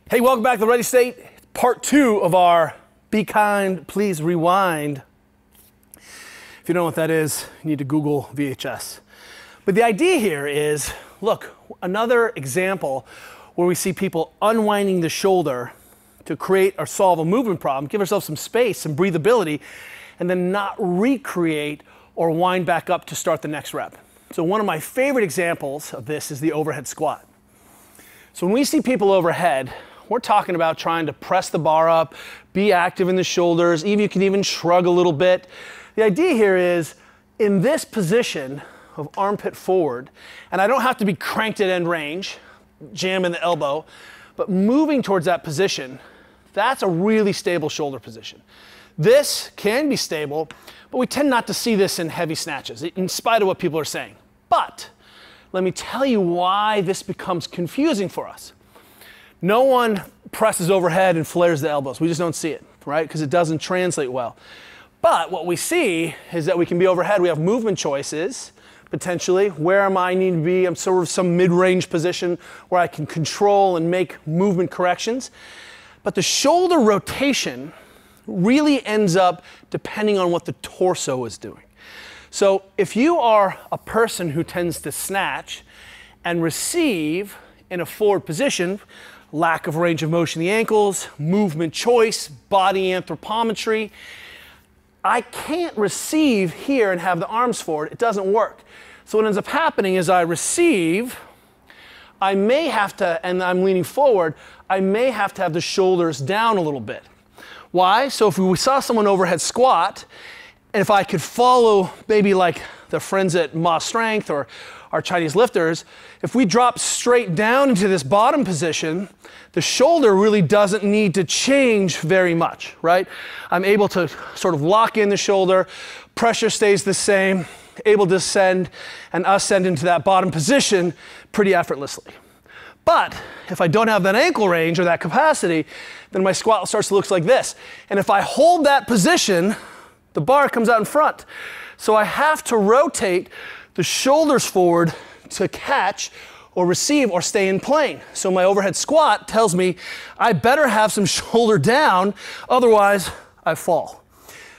Hey, welcome back to the Ready State. Part 2 of our Be Kind, Please Rewind. If you don't know what that is, you need to Google VHS. But the idea here is, look, another example where we see people unwinding the shoulder to create or solve a movement problem, give ourselves some space, some breathability, and then not recreate or wind back up to start the next rep. So one of my favorite examples of this is the overhead squat. So when we see people overhead, we're talking about trying to press the bar up, be active in the shoulders, even you can even shrug a little bit. The idea here is in this position of armpit forward, and I don't have to be cranked at end range, jamming the elbow, but moving towards that position, that's a really stable shoulder position. This can be stable, but we tend not to see this in heavy snatches, in spite of what people are saying. But let me tell you why this becomes confusing for us. No one presses overhead and flares the elbows. We just don't see it, right? Because it doesn't translate well. But what we see is that we can be overhead. We have movement choices, potentially. Where am I need to be? I'm sort of some mid-range position where I can control and make movement corrections. But the shoulder rotation really ends up depending on what the torso is doing. So if you are a person who tends to snatch and receive in a forward position, lack of range of motion in the ankles, movement choice, body anthropometry. I can't receive here and have the arms forward. It doesn't work. So what ends up happening is I receive, I may have to, and I'm leaning forward, I may have to have the shoulders down a little bit. Why? So if we saw someone overhead squat, and if I could follow maybe like the friends at Ma Strength or our Chinese lifters, if we drop straight down into this bottom position, the shoulder really doesn't need to change very much, right? I'm able to sort of lock in the shoulder, pressure stays the same, able to ascend and ascend into that bottom position pretty effortlessly. But if I don't have that ankle range or that capacity, then my squat starts to look like this. And if I hold that position, the bar comes out in front. So I have to rotate the shoulders forward to catch or receive or stay in plane. So my overhead squat tells me I better have some shoulder down, otherwise I fall.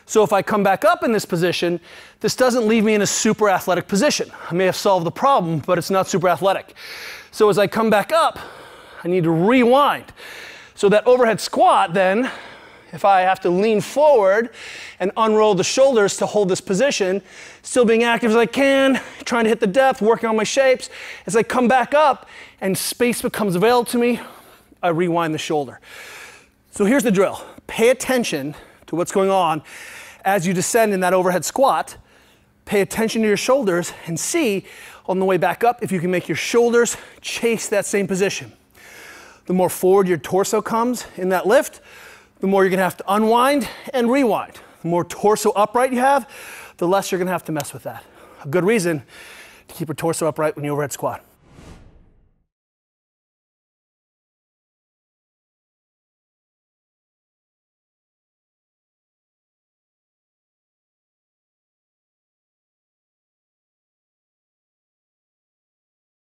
So if I come back up in this position, this doesn't leave me in a super athletic position. I may have solved the problem, but it's not super athletic. So as I come back up, I need to rewind. So that overhead squat then, if I have to lean forward and unroll the shoulders to hold this position, still being active as I can, trying to hit the depth, working on my shapes. As I come back up and space becomes available to me, I rewind the shoulder. So here's the drill. Pay attention to what's going on as you descend in that overhead squat. Pay attention to your shoulders and see on the way back up if you can make your shoulders chase that same position. The more forward your torso comes in that lift, the more you're gonna have to unwind and rewind. The more torso upright you have, the less you're gonna have to mess with that. A good reason to keep your torso upright when you overhead squat.